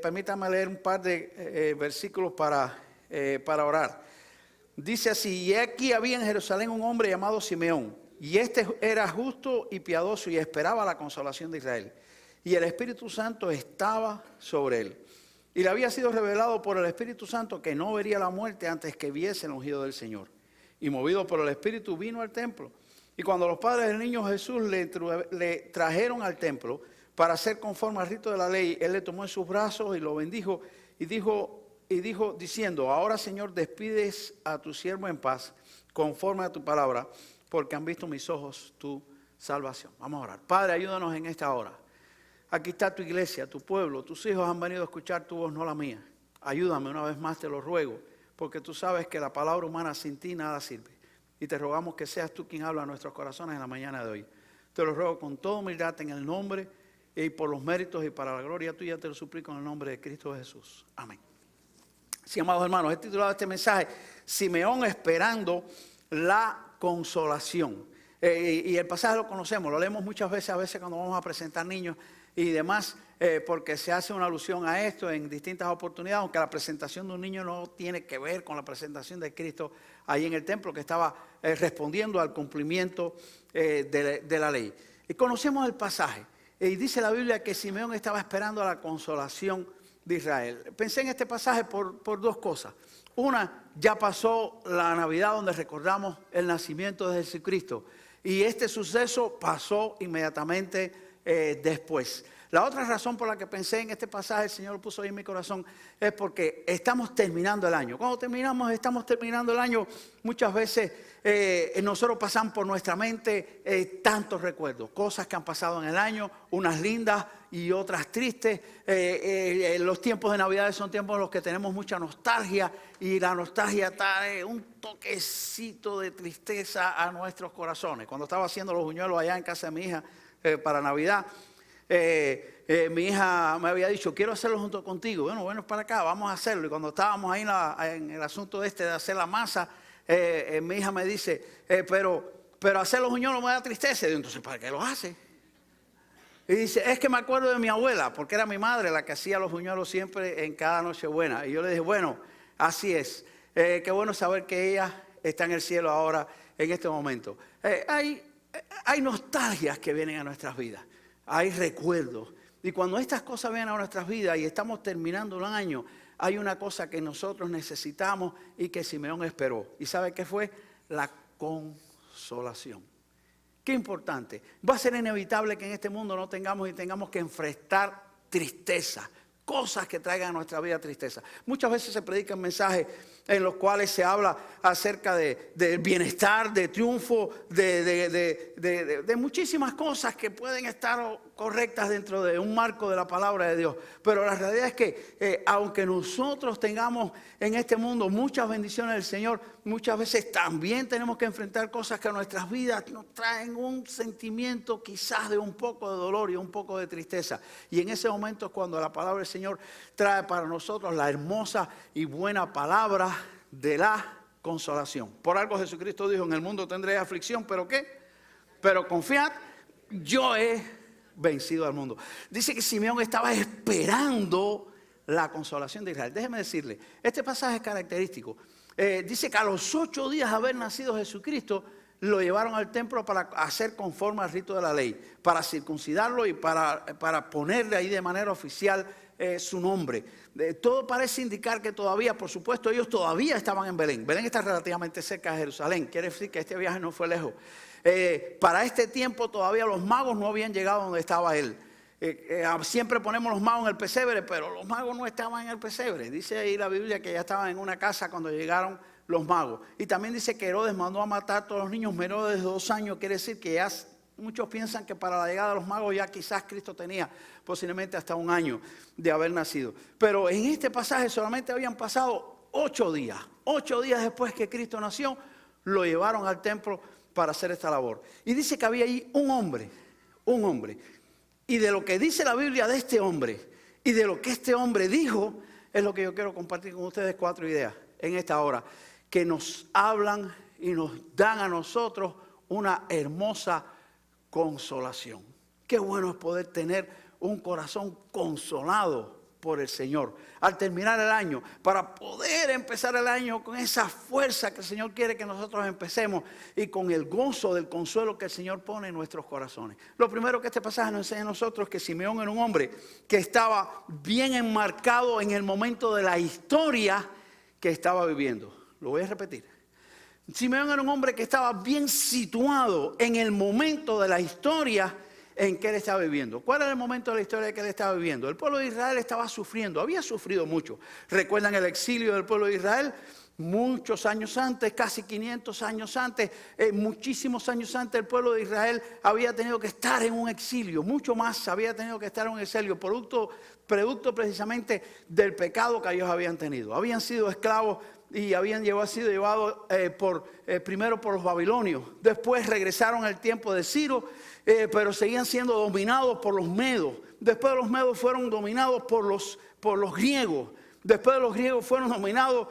Permítame leer un par de versículos para orar. Dice así: y aquí había en Jerusalén un hombre llamado Simeón, y este era justo y piadoso y esperaba la consolación de Israel. Y el Espíritu Santo estaba sobre él. Y le había sido revelado por el Espíritu Santo que no vería la muerte antes que viese el ungido del Señor. Y movido por el Espíritu vino al templo. Y cuando los padres del niño Jesús le trajeron al templo para hacer conforme al rito de la ley, él le tomó en sus brazos y lo bendijo y dijo diciendo: ahora, Señor, despides a tu siervo en paz, conforme a tu palabra, porque han visto mis ojos tu salvación. Vamos a orar. Padre, ayúdanos en esta hora. Aquí está tu iglesia, tu pueblo, tus hijos han venido a escuchar tu voz, no la mía. Ayúdame una vez más, te lo ruego, porque tú sabes que la palabra humana sin ti nada sirve. Y te rogamos que seas tú quien habla a nuestros corazones en la mañana de hoy. Te lo ruego con toda humildad en el nombre y por los méritos y para la gloria tuya, te lo suplico en el nombre de Cristo Jesús. Amén. Sí, amados hermanos, he titulado este mensaje Simeón esperando la consolación. Y el pasaje lo conocemos, lo leemos muchas veces, a veces cuando vamos a presentar niños y demás, porque se hace una alusión a esto en distintas oportunidades, aunque la presentación de un niño no tiene que ver con la presentación de Cristo ahí en el templo, que estaba respondiendo al cumplimiento de la ley. Y conocemos el pasaje, y dice la Biblia que Simeón estaba esperando la consolación de Israel. Pensé en este pasaje por dos cosas. Una, ya pasó la Navidad donde recordamos el nacimiento de Jesucristo, y este suceso pasó inmediatamente después. La otra razón por la que pensé en este pasaje, el Señor lo puso ahí en mi corazón, es porque estamos terminando el año. Cuando estamos terminando el año, muchas veces nosotros pasamos por nuestra mente tantos recuerdos, cosas que han pasado en el año, unas lindas y otras tristes. Los tiempos de Navidad son tiempos en los que tenemos mucha nostalgia, y la nostalgia trae un toquecito de tristeza a nuestros corazones. Cuando estaba haciendo los buñuelos allá en casa de mi hija para Navidad, mi hija me había dicho: quiero hacerlo junto contigo. Bueno, es para acá, vamos a hacerlo. Y cuando estábamos ahí en el asunto de hacer la masa, mi hija me dice: pero hacer los buñuelos me da tristeza. Y yo: entonces, ¿para qué los hace? Y dice: es que me acuerdo de mi abuela, porque era mi madre la que hacía los buñuelos siempre en cada Nochebuena. Y yo le dije: bueno, así es. Qué bueno saber que ella está en el cielo ahora, en este momento. Hay nostalgias que vienen a nuestras vidas, hay recuerdos. Y cuando estas cosas vienen a nuestras vidas y estamos terminando un año, hay una cosa que nosotros necesitamos y que Simeón esperó. ¿Y sabe qué fue? La consolación. Qué importante. Va a ser inevitable que en este mundo no tengamos que enfrentar tristeza, cosas que traigan a nuestra vida tristeza. Muchas veces se predican mensajes en los cuales se habla acerca del bienestar, de triunfo, de muchísimas cosas que pueden estar correctas dentro de un marco de la palabra de Dios. Pero la realidad es que aunque nosotros tengamos en este mundo muchas bendiciones del Señor, muchas veces también tenemos que enfrentar cosas que a nuestras vidas nos traen un sentimiento quizás de un poco de dolor y un poco de tristeza. Y en ese momento es cuando la palabra del Señor trae para nosotros la hermosa y buena palabra de la consolación. Por algo Jesucristo dijo: en el mundo tendréis aflicción, ¿pero qué? Pero confiad, yo he vencido al mundo. Dice que Simeón estaba esperando la consolación de Israel. Déjeme decirle, este pasaje es característico. Dice que a los 8 días de haber nacido Jesucristo, lo llevaron al templo para hacer conforme al rito de la ley, para circuncidarlo y para ponerle ahí de manera oficial su nombre. Todo parece indicar que todavía, por supuesto, ellos todavía estaban en Belén. Belén está relativamente cerca de Jerusalén, quiere decir que este viaje no fue lejos. Para este tiempo todavía los magos no habían llegado donde estaba él. Siempre ponemos los magos en el pesebre, pero los magos no estaban en el pesebre. Dice ahí la Biblia que ya estaban en una casa cuando llegaron los magos. Y también dice que Herodes mandó a matar a todos los niños menores de 2 años. Quiere decir que ya muchos piensan que para la llegada de los magos ya quizás Cristo tenía posiblemente hasta 1 año de haber nacido. Pero en este pasaje solamente habían pasado 8 días. 8 días después que Cristo nació, lo llevaron al templo para hacer esta labor. Y dice que había allí un hombre. Y de lo que dice la Biblia de este hombre y de lo que este hombre dijo, es lo que yo quiero compartir con ustedes 4 ideas en esta hora, que nos hablan y nos dan a nosotros una hermosa consolación. Qué bueno es poder tener un corazón consolado por el Señor al terminar el año, para poder empezar el año con esa fuerza que el Señor quiere que nosotros empecemos y con el gozo del consuelo que el Señor pone en nuestros corazones. Lo primero que este pasaje nos enseña a nosotros es que Simeón era un hombre que estaba bien enmarcado en el momento de la historia que estaba viviendo. Lo voy a repetir. Simeón era un hombre que estaba bien situado en el momento de la historia en que él estaba viviendo. ¿Cuál era el momento de la historia que él estaba viviendo? El pueblo de Israel estaba sufriendo, había sufrido mucho. ¿Recuerdan el exilio del pueblo de Israel? Muchos años antes, casi 500 años antes, muchísimos años antes, el pueblo de Israel había tenido que estar en un exilio, mucho más había tenido que estar en un exilio, producto precisamente del pecado que ellos habían tenido. Habían sido esclavos y habían sido llevados primero por los babilonios, después regresaron al tiempo de Ciro, pero seguían siendo dominados por los medos. Después de los medos fueron dominados por los griegos. Después de los griegos fueron dominados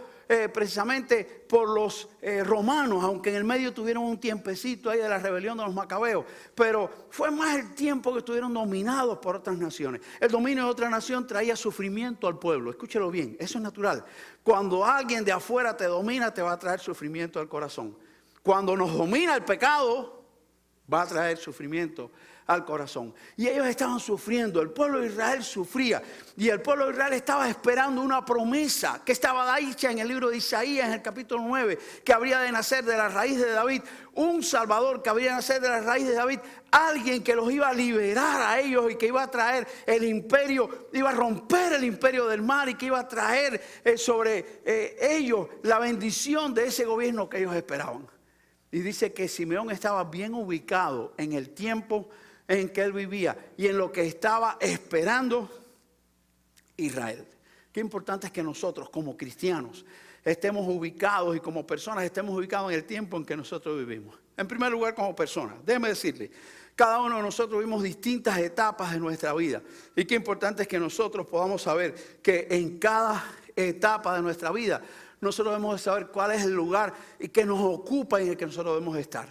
precisamente por los romanos, aunque en el medio tuvieron un tiempecito ahí de la rebelión de los macabeos, pero fue más el tiempo que estuvieron dominados por otras naciones. El dominio de otra nación traía sufrimiento al pueblo. Escúchelo bien, eso es natural. Cuando alguien de afuera te domina, te va a traer sufrimiento al corazón. Cuando nos domina el pecado, va a traer sufrimiento al corazón. Y ellos estaban sufriendo, el pueblo de Israel sufría, y el pueblo de Israel estaba esperando una promesa que estaba hecha en el libro de Isaías, en el capítulo 9, que habría de nacer de la raíz de David, un Salvador que habría de nacer de la raíz de David, alguien que los iba a liberar a ellos y que iba a traer el imperio, iba a romper el imperio del mar y que iba a traer sobre ellos la bendición de ese gobierno que ellos esperaban. Y dice que Simeón estaba bien ubicado en el tiempo en que él vivía y en lo que estaba esperando Israel. Qué importante es que nosotros como cristianos estemos ubicados y como personas estemos ubicados en el tiempo en que nosotros vivimos. En primer lugar, como personas, déjeme decirle, cada uno de nosotros vivimos distintas etapas de nuestra vida. Y qué importante es que nosotros podamos saber que en cada etapa de nuestra vida nosotros debemos saber cuál es el lugar y que nos ocupa y en el que nosotros debemos estar.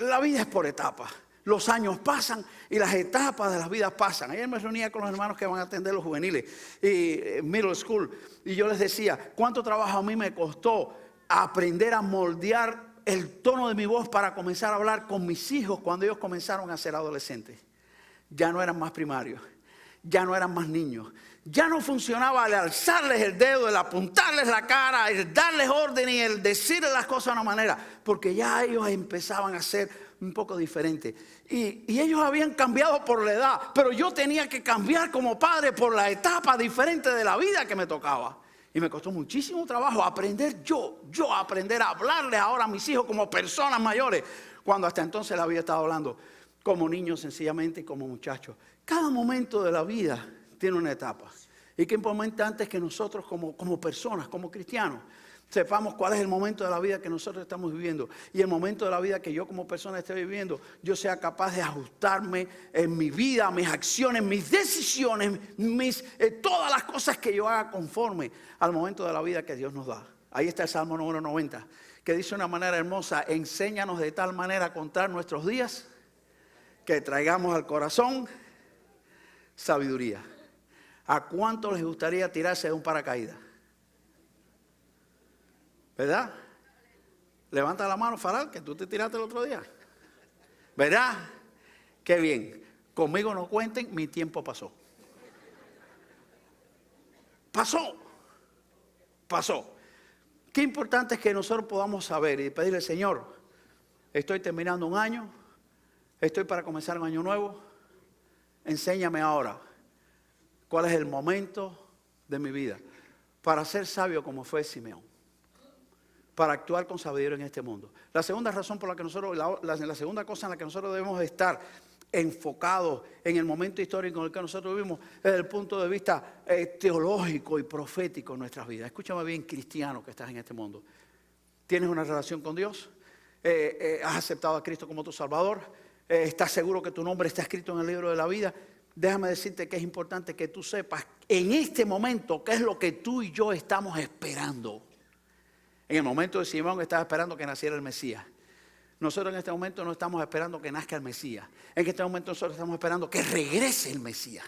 La vida es por etapas. Los años pasan y las etapas de las vidas pasan. Ayer me reunía con los hermanos que van a atender los juveniles y middle school. Y yo les decía, ¿cuánto trabajo a mí me costó aprender a moldear el tono de mi voz para comenzar a hablar con mis hijos cuando ellos comenzaron a ser adolescentes? Ya no eran más primarios, ya no eran más niños. Ya no funcionaba el alzarles el dedo, el apuntarles la cara, el darles orden y el decirles las cosas de una manera, porque ya ellos empezaban a ser un poco diferentes. Y ellos habían cambiado por la edad, pero yo tenía que cambiar como padre por la etapa diferente de la vida que me tocaba. Y me costó muchísimo trabajo aprender yo aprender a hablarles ahora a mis hijos como personas mayores, cuando hasta entonces les había estado hablando como niños sencillamente y como muchachos. Cada momento de la vida tiene una etapa. Y qué importante es que nosotros como personas, como cristianos, sepamos cuál es el momento de la vida que nosotros estamos viviendo. Y el momento de la vida que yo como persona esté viviendo, yo sea capaz de ajustarme en mi vida, mis acciones, mis decisiones, todas las cosas que yo haga conforme al momento de la vida que Dios nos da. Ahí está el Salmo número 90, que dice de una manera hermosa: enséñanos de tal manera a contar nuestros días que traigamos al corazón sabiduría. ¿A cuánto les gustaría tirarse de un paracaídas? ¿Verdad? Levanta la mano, Faral, que tú te tiraste el otro día. ¿Verdad? Qué bien. Conmigo no cuenten, mi tiempo pasó. Pasó. Qué importante es que nosotros podamos saber y pedirle: Señor, estoy terminando un año, estoy para comenzar un año nuevo, enséñame ahora cuál es el momento de mi vida para ser sabio como fue Simeón, para actuar con sabiduría en este mundo. La segunda razón por la que nosotros, la segunda cosa en la que nosotros debemos estar enfocados en el momento histórico en el que nosotros vivimos es desde el punto de vista teológico y profético en nuestras vidas. Escúchame bien, cristiano que estás en este mundo. ¿Tienes una relación con Dios? ¿Has aceptado a Cristo como tu Salvador? ¿Estás seguro que tu nombre está escrito en el libro de la vida? Déjame decirte que es importante que tú sepas en este momento qué es lo que tú y yo estamos esperando. En el momento de Simeón estaba esperando que naciera el Mesías. Nosotros en este momento no estamos esperando que nazca el Mesías. En este momento nosotros estamos esperando que regrese el Mesías.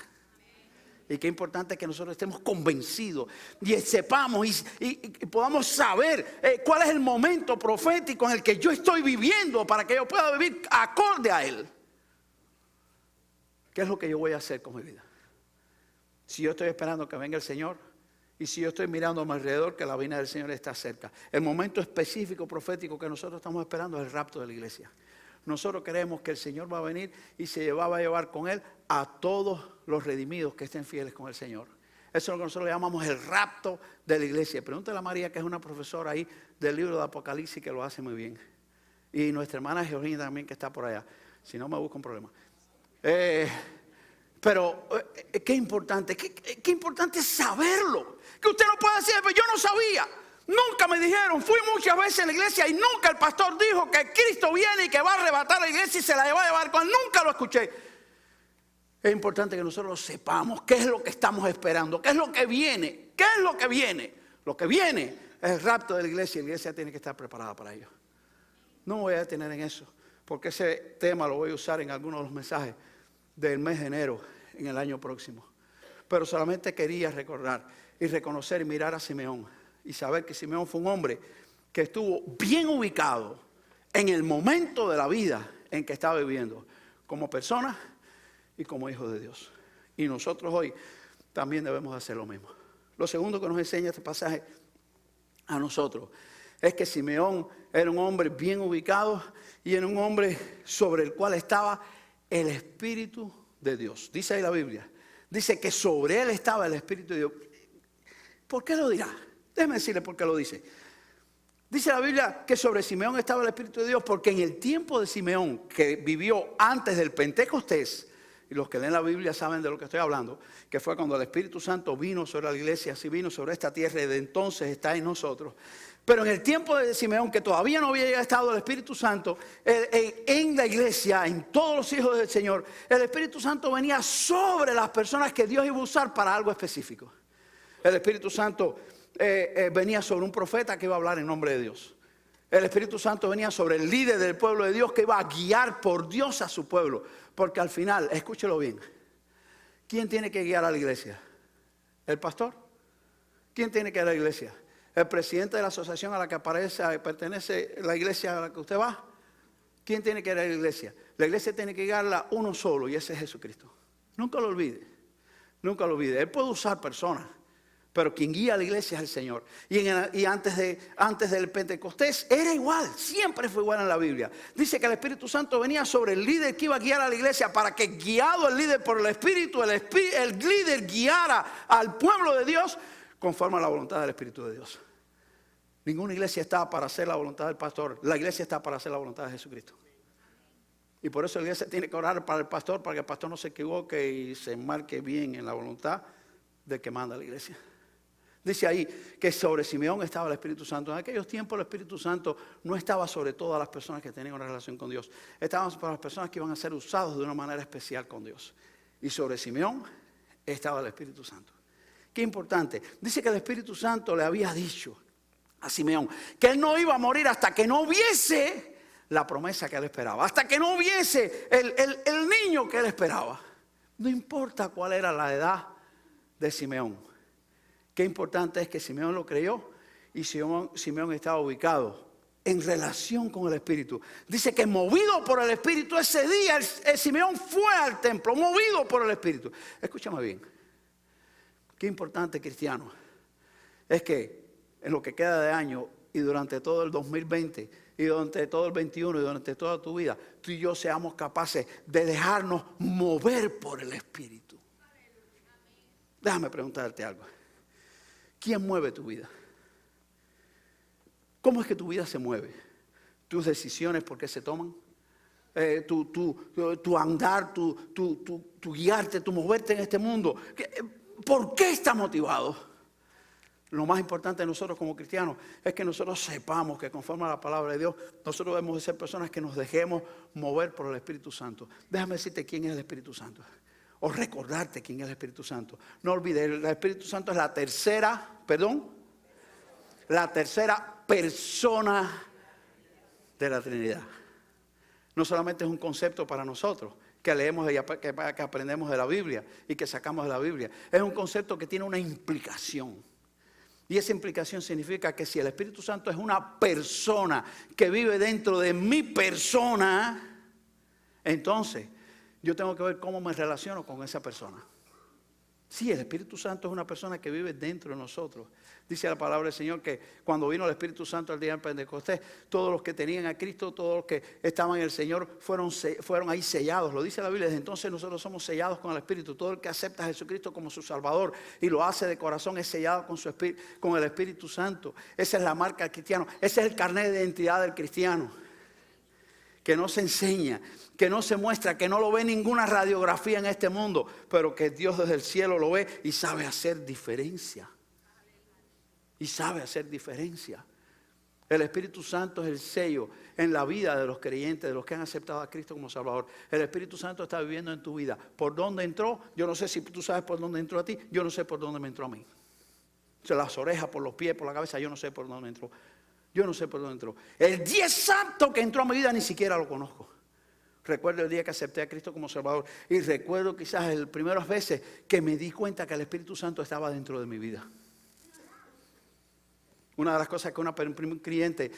Y qué importante es que nosotros estemos convencidos y sepamos y podamos saber cuál es el momento profético en el que yo estoy viviendo para que yo pueda vivir acorde a Él. ¿Qué es lo que yo voy a hacer con mi vida? Si yo estoy esperando que venga el Señor y si yo estoy mirando a mi alrededor que la venida del Señor está cerca. El momento específico profético que nosotros estamos esperando es el rapto de la iglesia. Nosotros creemos que el Señor va a venir y se va a llevar con Él a todos los redimidos que estén fieles con el Señor. Eso es lo que nosotros le llamamos el rapto de la iglesia. Pregúntale a María, que es una profesora ahí del libro de Apocalipsis, que lo hace muy bien. Y nuestra hermana Georgina también, que está por allá. Si no, me busca un problema. Pero qué importante es saberlo. Que usted no puede decir, pero yo no sabía. Nunca me dijeron, fui muchas veces a la iglesia y nunca el pastor dijo que Cristo viene y que va a arrebatar la iglesia y se la va a llevar. Nunca lo escuché. Es importante que nosotros sepamos qué es lo que estamos esperando, qué es lo que viene, qué es lo que viene. Lo que viene es el rapto de la iglesia y la iglesia tiene que estar preparada para ello. No me voy a detener en eso, porque ese tema lo voy a usar en algunos de los mensajes del mes de enero en el año próximo. Pero solamente quería recordar y reconocer y mirar a Simeón y saber que Simeón fue un hombre que estuvo bien ubicado en el momento de la vida en que estaba viviendo, como persona y como hijo de Dios. Y nosotros hoy también debemos hacer lo mismo. Lo segundo que nos enseña este pasaje a nosotros es que Simeón era un hombre bien ubicado y era un hombre sobre el cual estaba el Espíritu de Dios. Dice ahí la Biblia, dice que sobre él estaba el Espíritu de Dios. ¿Por qué lo dirá? Déjeme decirle por qué lo dice. Dice la Biblia que sobre Simeón estaba el Espíritu de Dios porque en el tiempo de Simeón, que vivió antes del Pentecostés, y los que leen la Biblia saben de lo que estoy hablando, que fue cuando el Espíritu Santo vino sobre la iglesia, así vino sobre esta tierra y de entonces está en nosotros. Pero en el tiempo de Simeón, que todavía no había estado el Espíritu Santo en la iglesia, en todos los hijos del Señor, el Espíritu Santo venía sobre las personas que Dios iba a usar para algo específico. El Espíritu Santo venía sobre un profeta que iba a hablar en nombre de Dios. El Espíritu Santo venía sobre el líder del pueblo de Dios que iba a guiar por Dios a su pueblo. Porque al final, escúchelo bien, ¿quién tiene que guiar a la iglesia? ¿El pastor? ¿Quién tiene que ir a la iglesia? ¿El presidente de la asociación a la que pertenece la iglesia a la que usted va? ¿Quién tiene que ir a la iglesia? La iglesia tiene que guiarla uno solo y ese es Jesucristo. Nunca lo olvide, nunca lo olvide. Él puede usar personas, pero quien guía a la iglesia es el Señor. Y antes del Pentecostés era igual, siempre fue igual en la Biblia. Dice que el Espíritu Santo venía sobre el líder que iba a guiar a la iglesia para que, guiado el líder por el Espíritu, el líder guiara al pueblo de Dios conforme a la voluntad del Espíritu de Dios. Ninguna iglesia está para hacer la voluntad del pastor. La iglesia está para hacer la voluntad de Jesucristo. Y por eso la iglesia tiene que orar para el pastor, para que el pastor no se equivoque y se marque bien en la voluntad del que manda la iglesia. Dice ahí que sobre Simeón estaba el Espíritu Santo. En aquellos tiempos el Espíritu Santo no estaba sobre todas las personas que tenían una relación con Dios. Estaba para las personas que iban a ser usados de una manera especial con Dios. Y sobre Simeón estaba el Espíritu Santo. Qué importante. Dice que el Espíritu Santo le había dicho a Simeón que él no iba a morir hasta que no viese la promesa que él esperaba. Hasta que no viese el niño que él esperaba. No importa cuál era la edad de Simeón. Qué importante es que Simeón lo creyó y Simeón estaba ubicado en relación con el Espíritu. Dice que movido por el Espíritu ese día el Simeón fue al templo, movido por el Espíritu. Escúchame bien. Qué importante, cristiano, es que en lo que queda de año y durante todo el 2020 y durante todo el 21 y durante toda tu vida, tú y yo seamos capaces de dejarnos mover por el Espíritu. Déjame preguntarte algo. ¿Quién mueve tu vida? ¿Cómo es que tu vida se mueve? ¿Tus decisiones por qué se toman? Tu andar, tu guiarte, tu moverte en este mundo. ¿Por qué estás motivado? Lo más importante de nosotros como cristianos es que nosotros sepamos que conforme a la palabra de Dios, nosotros debemos de ser personas que nos dejemos mover por el Espíritu Santo. Déjame decirte quién es el Espíritu Santo. O recordarte quién es el Espíritu Santo. No olvides, el Espíritu Santo es la tercera persona de la Trinidad. No solamente es un concepto para nosotros, que leemos y que aprendemos de la Biblia y que sacamos de la Biblia. Es un concepto que tiene una implicación. Y esa implicación significa que si el Espíritu Santo es una persona que vive dentro de mi persona, entonces yo tengo que ver cómo me relaciono con esa persona. Sí, el Espíritu Santo es una persona que vive dentro de nosotros. Dice la palabra del Señor que cuando vino el Espíritu Santo el día de Pentecostés, todos los que tenían a Cristo, todos los que estaban en el Señor fueron ahí sellados. Lo dice la Biblia, desde entonces nosotros somos sellados con el Espíritu. Todo el que acepta a Jesucristo como su Salvador y lo hace de corazón es sellado con el Espíritu Santo. Esa es la marca del cristiano. Ese es el carnet de identidad del cristiano. Que no se enseña, que no se muestra, que no lo ve ninguna radiografía en este mundo, pero que Dios desde el cielo lo ve y sabe hacer diferencia. Y sabe hacer diferencia. El Espíritu Santo es el sello en la vida de los creyentes, de los que han aceptado a Cristo como Salvador. El Espíritu Santo está viviendo en tu vida. ¿Por dónde entró? Yo no sé si tú sabes por dónde entró a ti, yo no sé por dónde me entró a mí. O sea, las orejas, por los pies, por la cabeza, yo no sé por dónde me entró. Yo no sé por dónde entró. El día exacto que entró a mi vida ni siquiera lo conozco. Recuerdo el día que acepté a Cristo como Salvador. Y recuerdo quizás las primeras veces que me di cuenta que el Espíritu Santo estaba dentro de mi vida. Una de las cosas que un creyente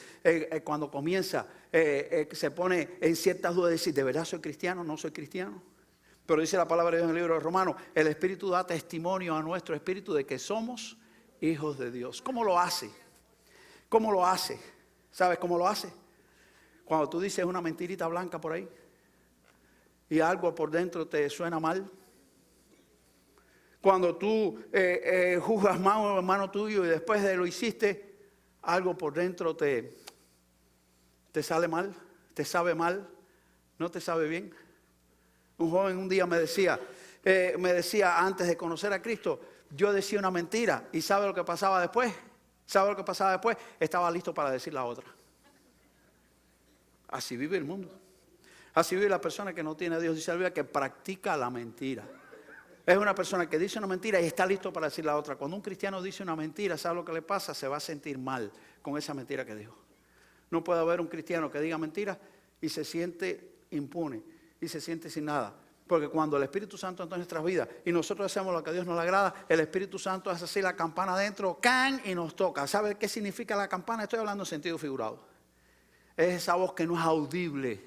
cuando comienza se pone en ciertas dudas de decir, ¿de verdad soy cristiano? ¿No soy cristiano? Pero dice la palabra de Dios en el libro de Romanos, el Espíritu da testimonio a nuestro espíritu de que somos hijos de Dios. ¿Cómo lo hace? ¿Cómo lo hace? ¿Sabes cómo lo hace? Cuando tú dices una mentirita blanca por ahí y algo por dentro te suena mal. Cuando tú juzgas mal a un hermano tuyo y después de lo hiciste, algo por dentro te sale mal, te sabe mal, no te sabe bien. Un joven un día me decía antes de conocer a Cristo, yo decía una mentira y ¿sabe lo que pasaba después? ¿Sabe lo que pasaba después? Estaba listo para decir la otra. Así vive el mundo. Así vive la persona que no tiene a Dios. Dice la Biblia que practica la mentira. Es una persona que dice una mentira y está listo para decir la otra. Cuando un cristiano dice una mentira, ¿sabe lo que le pasa? Se va a sentir mal con esa mentira que dijo. No puede haber un cristiano que diga mentiras y se siente impune y se siente sin nada. Porque cuando el Espíritu Santo entra en nuestras vidas y nosotros hacemos lo que a Dios nos agrada, el Espíritu Santo hace así la campana adentro, can, y nos toca. ¿Sabe qué significa la campana? Estoy hablando en sentido figurado. Es esa voz que no es audible,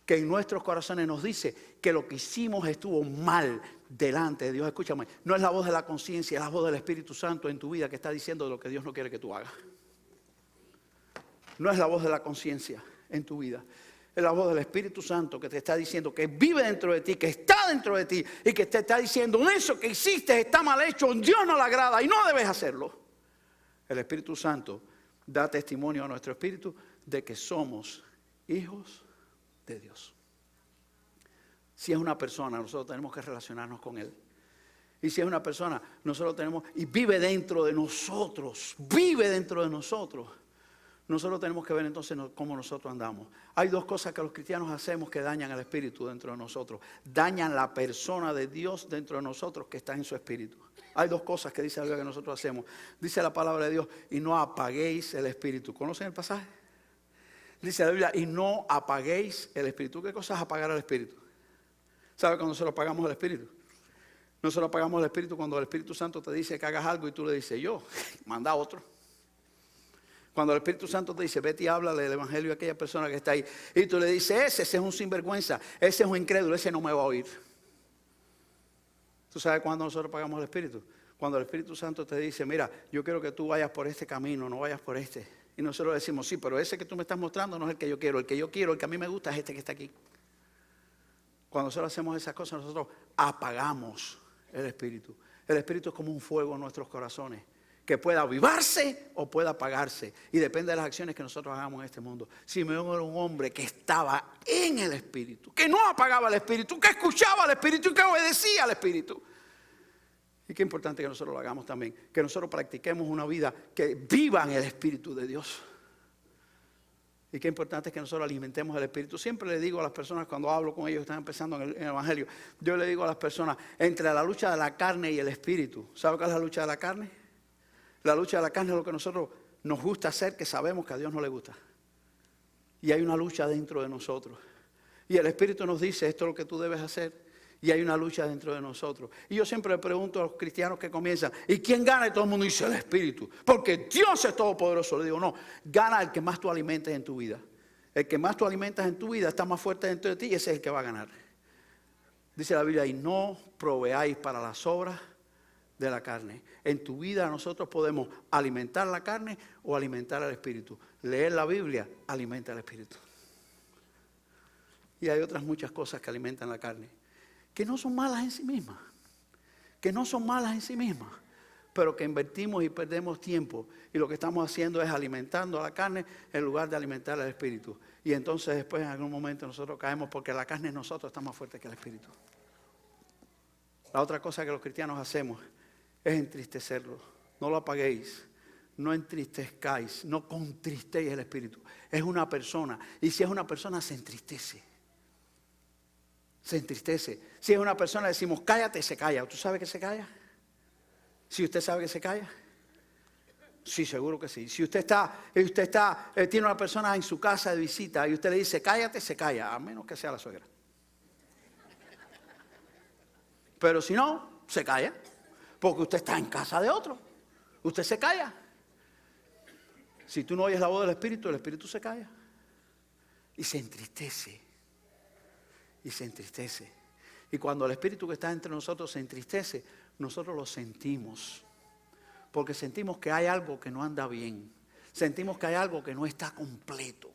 que en nuestros corazones nos dice que lo que hicimos estuvo mal delante de Dios. Escúchame, no es la voz de la conciencia, es la voz del Espíritu Santo en tu vida que está diciendo lo que Dios no quiere que tú hagas. No es la voz de la conciencia en tu vida. Es la voz del Espíritu Santo que te está diciendo que vive dentro de ti, que está dentro de ti y que te está diciendo eso que hiciste está mal hecho, Dios no le agrada y no debes hacerlo. El Espíritu Santo da testimonio a nuestro espíritu de que somos hijos de Dios. Si es una persona, nosotros tenemos que relacionarnos con Él. Y si es una persona, nosotros tenemos, y vive dentro de nosotros, nosotros tenemos que ver entonces cómo nosotros andamos. Hay dos cosas que los cristianos hacemos que dañan el espíritu dentro de nosotros. Dañan la persona de Dios dentro de nosotros que está en su espíritu. Hay dos cosas que dice la Biblia que nosotros hacemos. Dice la palabra de Dios, y no apaguéis el espíritu. ¿Conocen el pasaje? Dice la Biblia, y no apaguéis el espíritu. ¿Qué cosa es apagar el espíritu? ¿Sabe cuando nosotros apagamos el espíritu? Nosotros apagamos el espíritu cuando el Espíritu Santo te dice que hagas algo y tú le dices, yo, manda a otro. Cuando el Espíritu Santo te dice, vete y háblale el evangelio a aquella persona que está ahí. Y tú le dices, ese es un sinvergüenza, ese es un incrédulo, ese no me va a oír. ¿Tú sabes cuándo nosotros apagamos el Espíritu? Cuando el Espíritu Santo te dice, mira, yo quiero que tú vayas por este camino, no vayas por este. Y nosotros decimos, sí, pero ese que tú me estás mostrando no es el que yo quiero. El que yo quiero, el que a mí me gusta es este que está aquí. Cuando nosotros hacemos esas cosas, nosotros apagamos el Espíritu. El Espíritu es como un fuego en nuestros corazones, que pueda avivarse o pueda apagarse. Y depende de las acciones que nosotros hagamos en este mundo. Simeón era un hombre que estaba en el Espíritu, que no apagaba el Espíritu, que escuchaba al Espíritu y que obedecía al Espíritu. Y qué importante que nosotros lo hagamos también, que nosotros practiquemos una vida que viva en el Espíritu de Dios. Y qué importante es que nosotros alimentemos el Espíritu. Siempre le digo a las personas cuando hablo con ellos, están empezando en el Evangelio, yo le digo a las personas, entre la lucha de la carne y el Espíritu, ¿sabe cuál es la lucha de la carne? La lucha de la carne es lo que nosotros nos gusta hacer, que sabemos que a Dios no le gusta. Y hay una lucha dentro de nosotros. Y el Espíritu nos dice, esto es lo que tú debes hacer. Y hay una lucha dentro de nosotros. Y yo siempre le pregunto a los cristianos que comienzan, ¿y quién gana? Y todo el mundo dice, el Espíritu. Porque Dios es todopoderoso. Le digo, no, gana el que más tú alimentes en tu vida. El que más tú alimentas en tu vida está más fuerte dentro de ti y ese es el que va a ganar. Dice la Biblia, y no proveáis para las obras de la carne. En tu vida nosotros podemos alimentar la carne o alimentar al Espíritu. Leer la Biblia alimenta al Espíritu. Y hay otras muchas cosas que alimentan la carne, que no son malas en sí mismas, pero que invertimos y perdemos tiempo. Y lo que estamos haciendo es alimentando a la carne en lugar de alimentar al Espíritu. Y entonces después en algún momento nosotros caemos porque la carne en nosotros está más fuerte que el Espíritu. La otra cosa que los cristianos hacemos es entristecerlo. No lo apaguéis, no entristezcáis, no contristéis el Espíritu. Es una persona, y si es una persona se entristece. Se entristece. Si es una persona decimos cállate, se calla. ¿Tú sabes que se calla? Si usted sabe que se calla. Sí, seguro que sí. Si usted tiene una persona en su casa de visita y usted le dice cállate, se calla, a menos que sea la suegra. Pero si no, se calla, porque usted está en casa de otro. Usted se calla. Si tú no oyes la voz del Espíritu, el Espíritu se calla. Y se entristece. Y se entristece. Y cuando el Espíritu que está entre nosotros se entristece, nosotros lo sentimos. Porque sentimos que hay algo que no anda bien. Sentimos que hay algo que no está completo.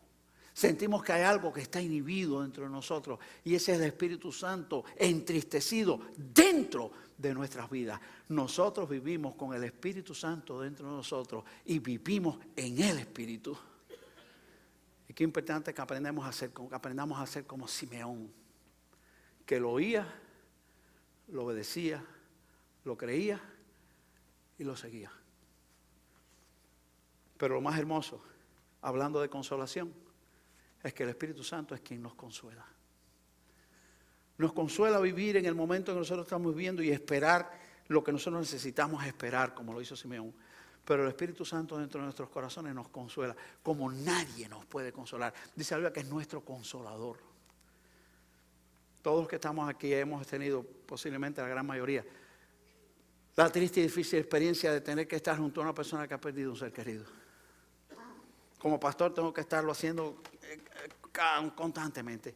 Sentimos que hay algo que está inhibido dentro de nosotros. Y ese es el Espíritu Santo entristecido dentro de nuestras vidas. Nosotros vivimos con el Espíritu Santo dentro de nosotros y vivimos en el Espíritu. Y qué importante que aprendamos a hacer como Simeón, que lo oía, lo obedecía, lo creía y lo seguía. Pero lo más hermoso, hablando de consolación, es que el Espíritu Santo es quien nos consuela. Nos consuela vivir en el momento que nosotros estamos viviendo y esperar lo que nosotros necesitamos esperar, como lo hizo Simeón. Pero el Espíritu Santo dentro de nuestros corazones nos consuela, como nadie nos puede consolar. Dice la Biblia que es nuestro consolador. Todos los que estamos aquí hemos tenido, posiblemente la gran mayoría, la triste y difícil experiencia de tener que estar junto a una persona que ha perdido un ser querido. Como pastor tengo que estarlo haciendo constantemente.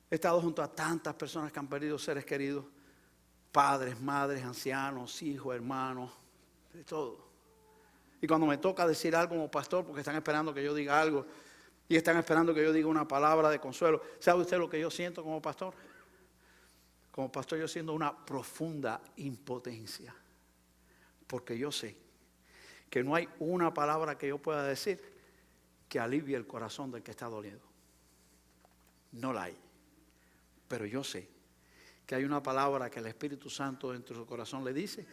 He estado junto a tantas personas que han perdido seres queridos, padres, madres, ancianos, hijos, hermanos, de todo. Y cuando me toca decir algo como pastor, porque están esperando que yo diga algo, y están esperando que yo diga una palabra de consuelo, ¿sabe usted lo que yo siento como pastor? Como pastor yo siento una profunda impotencia, porque yo sé que no hay una palabra que yo pueda decir que alivie el corazón del que está dolido. No la hay. Pero yo sé que hay una palabra que el Espíritu Santo dentro de su corazón le dice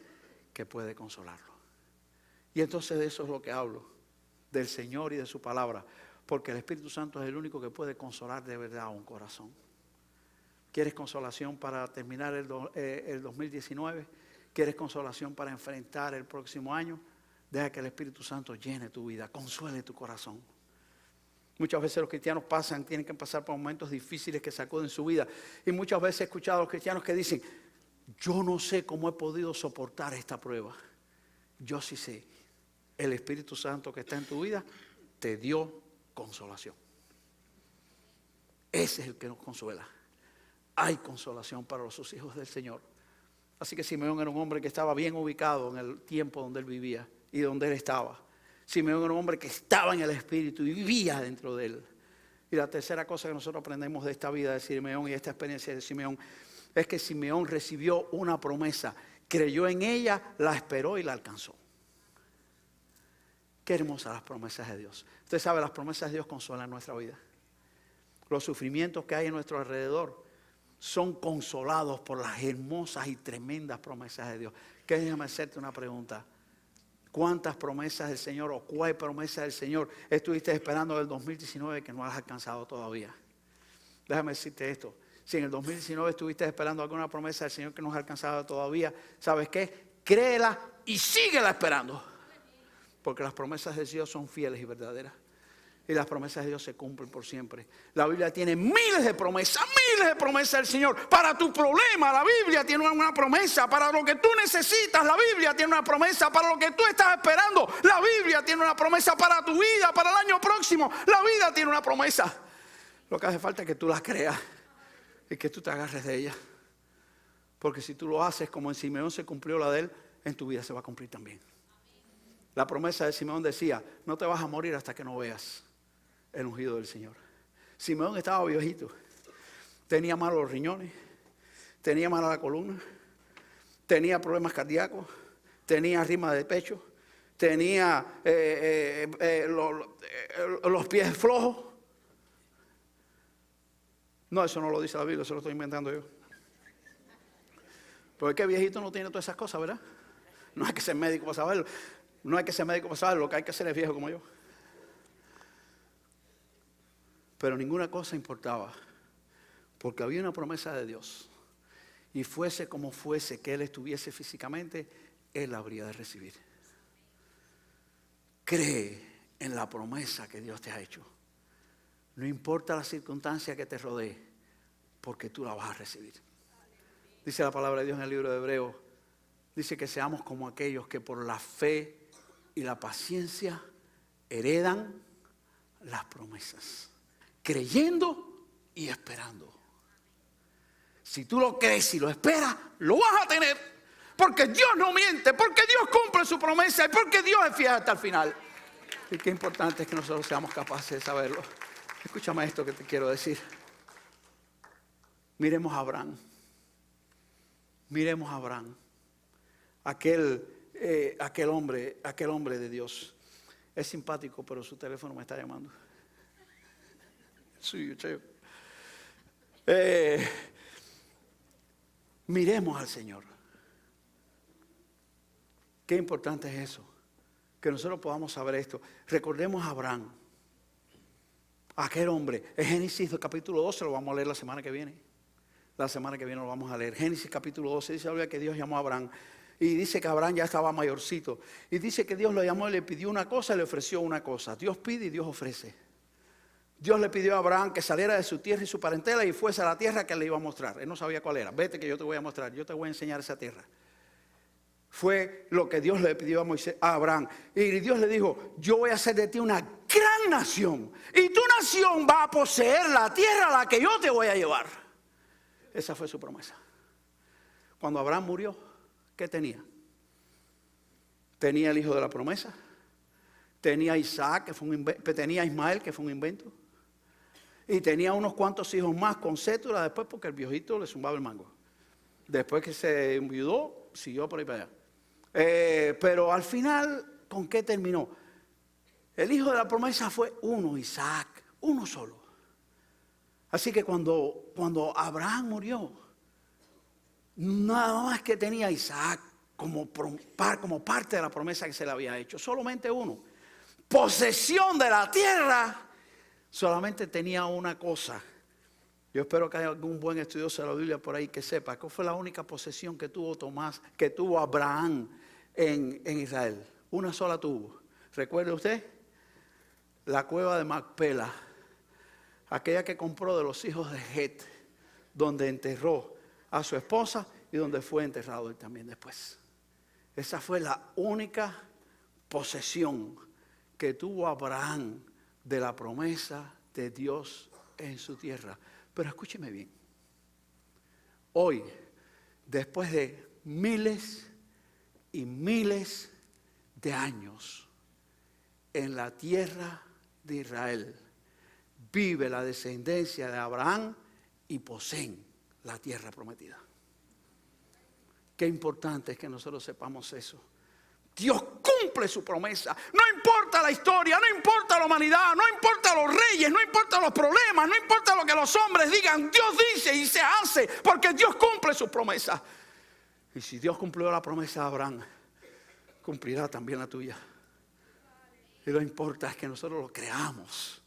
que puede consolarlo. Y entonces de eso es lo que hablo, del Señor y de su palabra, porque el Espíritu Santo es el único que puede consolar de verdad a un corazón. ¿Quieres consolación para terminar el 2019? ¿Quieres consolación para enfrentar el próximo año? Deja que el Espíritu Santo llene tu vida, consuele tu corazón. Muchas veces los cristianos tienen que pasar por momentos difíciles que sacuden su vida. Y muchas veces he escuchado a los cristianos que dicen, yo no sé cómo he podido soportar esta prueba. Yo sí sé, el Espíritu Santo que está en tu vida te dio consolación. Ese es el que nos consuela. Hay consolación para los hijos del Señor. Así que Simeón era un hombre que estaba bien ubicado en el tiempo donde él vivía y donde él estaba. Simeón era un hombre que estaba en el Espíritu y vivía dentro de él. Y la tercera cosa que nosotros aprendemos de esta vida de Simeón y esta experiencia de Simeón es que Simeón recibió una promesa, creyó en ella, la esperó y la alcanzó. Qué hermosas las promesas de Dios. Usted sabe, las promesas de Dios consuelan nuestra vida. Los sufrimientos que hay en nuestro alrededor son consolados por las hermosas y tremendas promesas de Dios. Que déjame hacerte una pregunta. ¿Cuántas promesas del Señor o cuál promesa del Señor estuviste esperando del 2019 que no has alcanzado todavía? Déjame decirte esto. Si en el 2019 estuviste esperando alguna promesa del Señor que no has alcanzado todavía, ¿sabes qué? Créela y síguela esperando. Porque las promesas de Dios son fieles y verdaderas. Y las promesas de Dios se cumplen por siempre. La Biblia tiene miles de promesas del Señor. Para tu problema, la Biblia tiene una promesa. Para lo que tú necesitas, la Biblia tiene una promesa. Para lo que tú estás esperando, la Biblia tiene una promesa. Para tu vida, para el año próximo, la vida tiene una promesa. Lo que hace falta es que tú las creas y que tú te agarres de ella. Porque si tú lo haces como en Simeón se cumplió la de él, en tu vida se va a cumplir también. La promesa de Simeón decía, no te vas a morir hasta que no veas el ungido del Señor. Simeón estaba viejito, tenía malos los riñones, tenía mala la columna, tenía problemas cardíacos, tenía rima de pecho, tenía los pies flojos. No, eso no lo dice la Biblia, eso lo estoy inventando yo. Porque el viejito no tiene todas esas cosas, ¿verdad? No hay que ser médico para saberlo. No hay que ser médico para saberlo, lo que hay que hacer es viejo como yo. Pero ninguna cosa importaba, porque había una promesa de Dios. Y fuese como fuese que Él estuviese físicamente, Él la habría de recibir. Cree en la promesa que Dios te ha hecho. No importa la circunstancia que te rodee, porque tú la vas a recibir. Dice la palabra de Dios en el libro de Hebreos, dice que seamos como aquellos que por la fe y la paciencia heredan las promesas. Creyendo y esperando. Si tú lo crees y lo esperas, lo vas a tener. Porque Dios no miente, porque Dios cumple su promesa y porque Dios es fiel hasta el final. Y qué importante es que nosotros seamos capaces de saberlo. Escúchame esto que te quiero decir. Miremos a Abraham. Miremos a Abraham. Aquel hombre de Dios. Es simpático, pero su teléfono me está llamando. Sí, che. Miremos al Señor. Qué importante es eso. Que nosotros podamos saber esto. Recordemos a Abraham. Aquel hombre. En Génesis capítulo 12 lo vamos a leer la semana que viene. La semana que viene lo vamos a leer. Génesis capítulo 12 dice la Biblia que Dios llamó a Abraham. Y dice que Abraham ya estaba mayorcito. Y dice que Dios lo llamó y le pidió una cosa y le ofreció una cosa. Dios pide y Dios ofrece. Dios le pidió a Abraham que saliera de su tierra y su parentela y fuese a la tierra que le iba a mostrar. Él no sabía cuál era. Vete que yo te voy a mostrar. Yo te voy a enseñar esa tierra. Fue lo que Dios le pidió a Abraham. Y Dios le dijo, yo voy a hacer de ti una gran nación. Y tu nación va a poseer la tierra a la que yo te voy a llevar. Esa fue su promesa. Cuando Abraham murió, ¿qué tenía? Tenía el hijo de la promesa. Tenía Isaac, que fue un invento. Tenía Ismael, que fue un invento. Y tenía unos cuantos hijos más con cédula después porque el viejito le zumbaba el mango. Después que se enviudó, siguió por ahí para allá. Pero al final, ¿con qué terminó? El hijo de la promesa fue uno, Isaac, uno solo. Así que cuando Abraham murió, nada más que tenía Isaac como parte de la promesa que se le había hecho. Solamente uno. Posesión de la tierra. Solamente tenía una cosa. Yo espero que haya algún buen estudioso de la Biblia por ahí que sepa que fue la única posesión que tuvo Abraham en Israel. Una sola tuvo. ¿Recuerda usted? La cueva de Macpela. Aquella que compró de los hijos de Het, donde enterró a su esposa y donde fue enterrado él también después. Esa fue la única posesión que tuvo Abraham de la promesa de Dios en su tierra. Pero escúcheme bien. Hoy, después de miles y miles de años en la tierra de Israel, vive la descendencia de Abraham y poseen la tierra prometida. Qué importante es que nosotros sepamos eso. Dios cumple su promesa. No importa la historia, no importa la humanidad, no importa los reyes, no importa los problemas, no importa lo que los hombres digan. Dios dice y se hace porque Dios cumple su promesa. Y si Dios cumplió la promesa de Abraham, cumplirá también la tuya. Y lo importante es que nosotros lo creamos.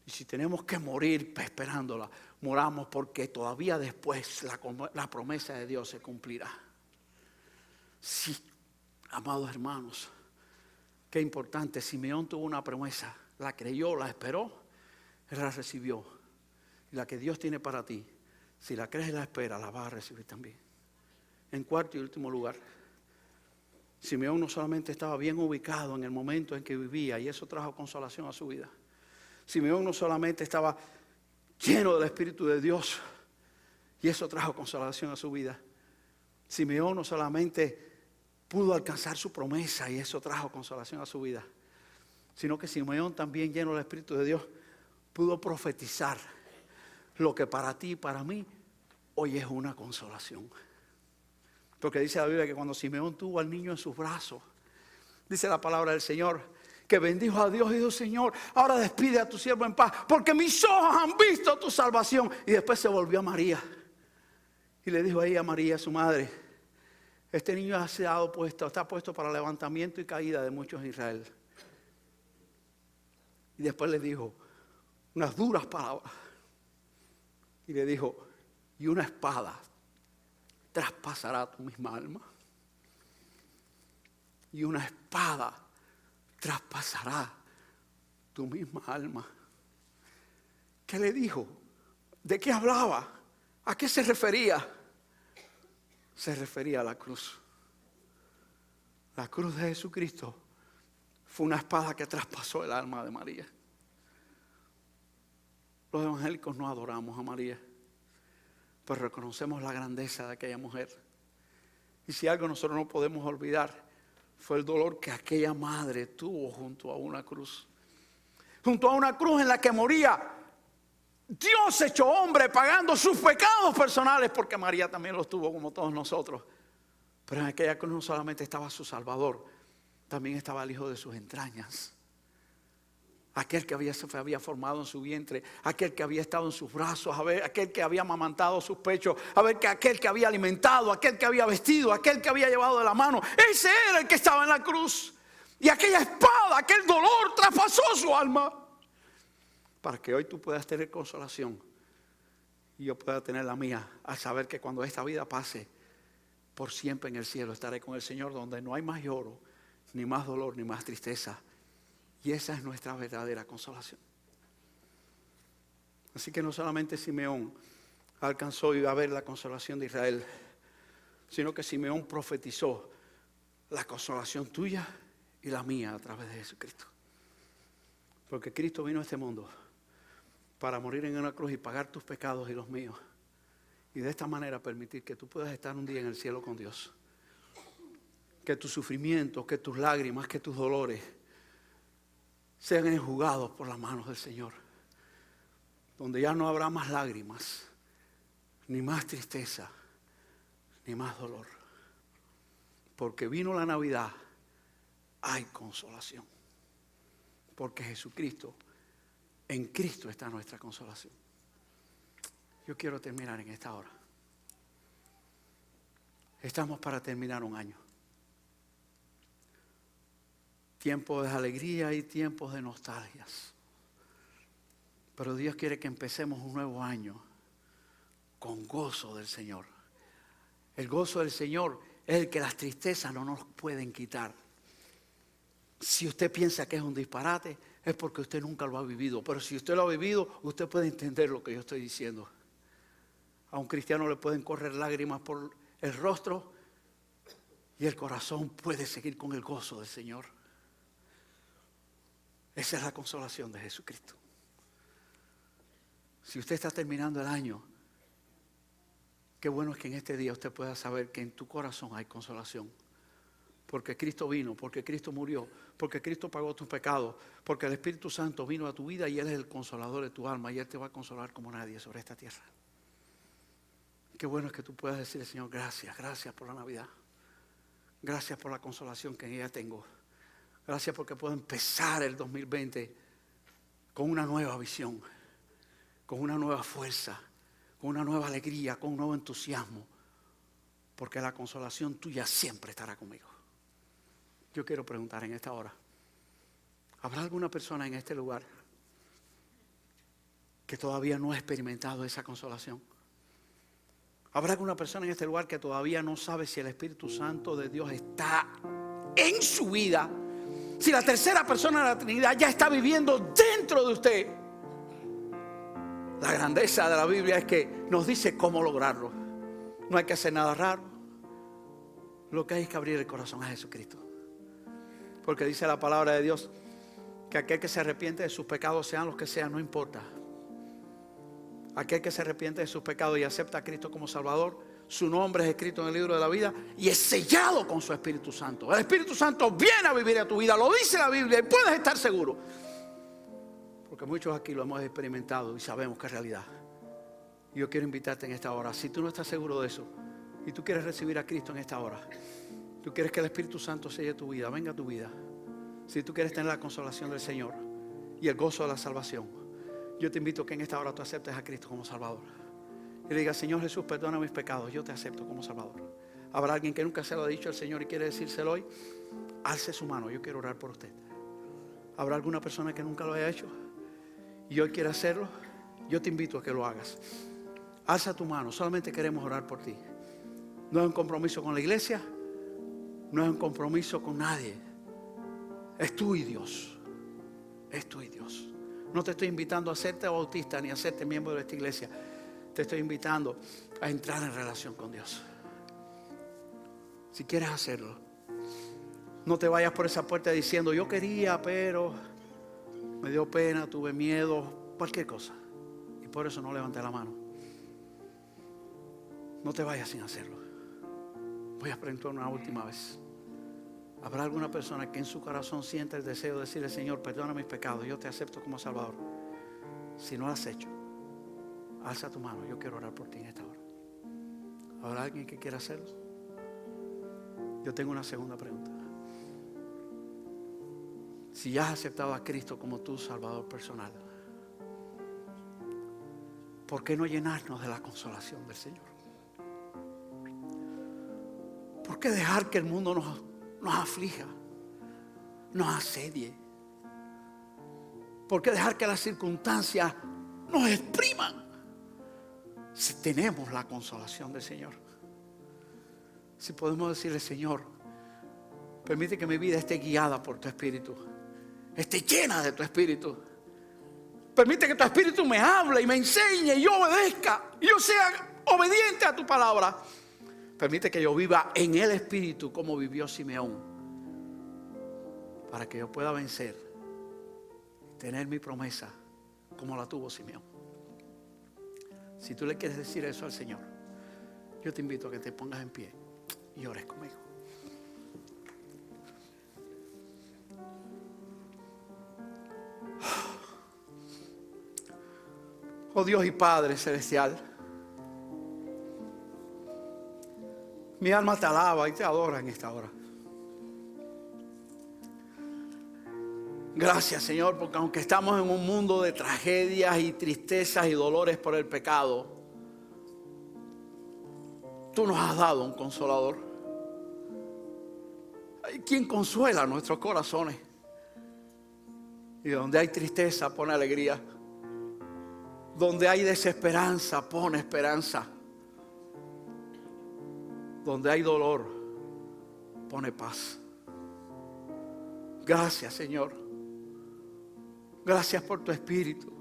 Y si tenemos que morir esperándola, moramos porque todavía después la promesa de Dios se cumplirá. Sí, amados hermanos, qué importante. Simeón tuvo una promesa la creyó, la esperó, él la recibió. Y la que Dios tiene para ti, si la crees y la esperas, la vas a recibir también. En cuarto y último lugar, Simeón no solamente estaba bien ubicado en el momento en que vivía, y eso trajo consolación a su vida. Simeón no solamente estaba lleno del Espíritu de Dios, y eso trajo consolación a su vida. Simeón no solamente pudo alcanzar su promesa, y eso trajo consolación a su vida, sino que Simeón también, lleno del Espíritu de Dios, pudo profetizar lo que para ti y para mí hoy es una consolación. Porque dice la Biblia que cuando Simeón tuvo al niño en sus brazos, dice la palabra del Señor, que bendijo a Dios y dijo: Señor, ahora despide a tu siervo en paz, porque mis ojos han visto tu salvación. Y después se volvió a María y le dijo ahí a María, su madre: este niño está puesto para levantamiento y caída de muchos en Israel. Y después le dijo unas duras palabras. Y le dijo: y una espada traspasará tu misma alma. Y una espada traspasará tu misma alma. ¿Qué le dijo? ¿De qué hablaba? ¿A qué se refería? Se refería a la cruz. La cruz de Jesucristo fue una espada que traspasó el alma de María. Los evangélicos no adoramos a María, pero reconocemos la grandeza de aquella mujer. Y si algo nosotros no podemos olvidar, fue el dolor que aquella madre tuvo junto a una cruz. Junto a una cruz en la que moría Dios hecho hombre, pagando sus pecados personales, porque María también los tuvo como todos nosotros. Pero en aquella cruz no solamente estaba su Salvador, también estaba el hijo de sus entrañas. Aquel que se había formado en su vientre, aquel que había estado en sus brazos, aquel que había amamantado sus pechos, aquel que había alimentado, aquel que había vestido, aquel que había llevado de la mano. Ese era el que estaba en la cruz. Y aquella espada, aquel dolor traspasó su alma. Para que hoy tú puedas tener consolación y yo pueda tener la mía, al saber que cuando esta vida pase, por siempre en el cielo estaré con el Señor, donde no hay más lloro, ni más dolor, ni más tristeza. Y esa es nuestra verdadera consolación. Así que no solamente Simeón alcanzó y va a ver la consolación de Israel, sino que Simeón profetizó la consolación tuya y la mía a través de Jesucristo. Porque Cristo vino a este mundo para morir en una cruz y pagar tus pecados y los míos. Y de esta manera permitir que tú puedas estar un día en el cielo con Dios. Que tus sufrimientos, que tus lágrimas, que tus dolores sean enjugados por las manos del Señor. Donde ya no habrá más lágrimas, ni más tristeza, ni más dolor. Porque vino la Navidad, hay consolación. Porque Jesucristo, en Cristo está nuestra consolación. Yo quiero terminar en esta hora. Estamos para terminar un año. Tiempos de alegría y tiempos de nostalgias. Pero Dios quiere que empecemos un nuevo año con gozo del Señor. El gozo del Señor es el que las tristezas no nos pueden quitar. Si usted piensa que es un disparate, es porque usted nunca lo ha vivido. Pero si usted lo ha vivido, usted puede entender lo que yo estoy diciendo. A un cristiano le pueden correr lágrimas por el rostro y el corazón puede seguir con el gozo del Señor. Esa es la consolación de Jesucristo. Si usted está terminando el año, qué bueno es que en este día usted pueda saber que en tu corazón hay consolación. Porque Cristo vino, porque Cristo murió, porque Cristo pagó tus pecados, porque el Espíritu Santo vino a tu vida y Él es el consolador de tu alma y Él te va a consolar como nadie sobre esta tierra. Qué bueno es que tú puedas decirle: Señor, gracias, gracias por la Navidad. Gracias por la consolación que en ella tengo. Gracias porque puedo empezar el 2020 con una nueva visión, con una nueva fuerza, con una nueva alegría, con un nuevo entusiasmo. Porque la consolación tuya siempre estará conmigo. Yo quiero preguntar en esta hora: ¿habrá alguna persona en este lugar que todavía no ha experimentado esa consolación? ¿Habrá alguna persona en este lugar que todavía no sabe si el Espíritu Santo de Dios está en su vida si la tercera persona de la Trinidad ya está viviendo dentro de usted, la grandeza de la Biblia es que nos dice cómo lograrlo. No hay que hacer nada raro. Lo que hay es que abrir el corazón a Jesucristo. Porque dice la palabra de Dios que aquel que se arrepiente de sus pecados, sean los que sean, no importa. Aquel que se arrepiente de sus pecados y acepta a Cristo como Salvador, su nombre es escrito en el libro de la vida y es sellado con su Espíritu Santo. El Espíritu Santo viene a vivir a tu vida, lo dice la Biblia y puedes estar seguro. Porque muchos aquí lo hemos experimentado y sabemos que es realidad. Y yo quiero invitarte en esta hora. Si tú no estás seguro de eso y tú quieres recibir a Cristo en esta hora, tú quieres que el Espíritu Santo selle tu vida, venga a tu vida. Si tú quieres tener la consolación del Señor y el gozo de la salvación, yo te invito a que en esta hora tú aceptes a Cristo como Salvador. Y le digas: Señor Jesús, perdona mis pecados, yo te acepto como Salvador. Habrá alguien que nunca se lo ha dicho al Señor y quiere decírselo hoy. Alce su mano, yo quiero orar por usted. Habrá alguna persona que nunca lo haya hecho y hoy quiere hacerlo. Yo te invito a que lo hagas. Alza tu mano, solamente queremos orar por ti. No es un compromiso con la iglesia, no es un compromiso con nadie. Es tú y Dios. Es tú y Dios. No te estoy invitando a hacerte bautista ni a hacerte miembro de esta iglesia. Te estoy invitando a entrar en relación con Dios. Si quieres hacerlo, no te vayas por esa puerta diciendo: yo quería, pero me dio pena, tuve miedo, cualquier cosa. Y por eso no levanté la mano. No te vayas sin hacerlo. Voy a preguntar una última vez. ¿Habrá alguna persona que en su corazón sienta el deseo de decirle: Señor, perdona mis pecados, yo te acepto como Salvador? Si no lo has hecho, alza tu mano, yo quiero orar por ti en esta hora. ¿Habrá alguien que quiera hacerlo? Yo tengo una segunda pregunta. Si ya has aceptado a Cristo como tu Salvador personal, ¿por qué no llenarnos de la consolación del Señor? ¿Por qué dejar que el mundo nos aflija, nos asedie? ¿Por qué dejar que las circunstancias nos expriman si tenemos la consolación del Señor? Si podemos decirle: Señor, permite que mi vida esté guiada por tu Espíritu, esté llena de tu Espíritu. Permite que tu Espíritu me hable y me enseñe y yo obedezca y yo sea obediente a tu palabra. Permite que yo viva en el Espíritu como vivió Simeón, para que yo pueda vencer y tener mi promesa como la tuvo Simeón. Si tú le quieres decir eso al Señor, yo te invito a que te pongas en pie y ores conmigo. Oh Dios y Padre celestial, mi alma te alaba y te adora en esta hora. Gracias, Señor, porque aunque estamos en un mundo de tragedias y tristezas y dolores por el pecado, tú nos has dado un consolador. Hay quien consuela nuestros corazones. Y donde hay tristeza pone alegría. Donde hay desesperanza pone esperanza. Donde hay dolor pone paz. Gracias, Señor. Gracias por tu Espíritu.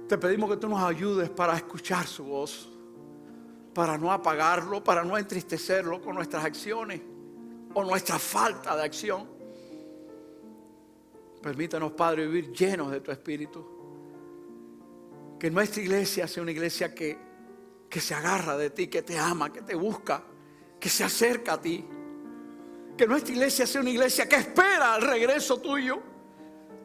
Te pedimos que tú nos ayudes para escuchar su voz, para no apagarlo, para no entristecerlo con nuestras acciones o nuestra falta de acción. Permítanos, Padre, vivir llenos de tu Espíritu. Que nuestra iglesia sea una iglesia que se agarra de ti, que te ama, que te busca, que se acerca a ti. Que nuestra iglesia sea una iglesia que espera el regreso tuyo,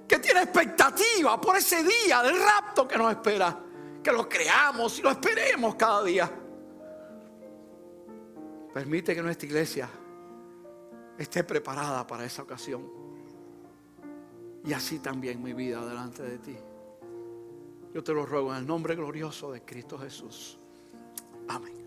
que tiene expectativa por ese día del rapto que nos espera. Que lo creamos y lo esperemos cada día. Permite que nuestra iglesia esté preparada para esa ocasión. Y así también mi vida delante de ti. Yo te lo ruego en el nombre glorioso de Cristo Jesús. Amén.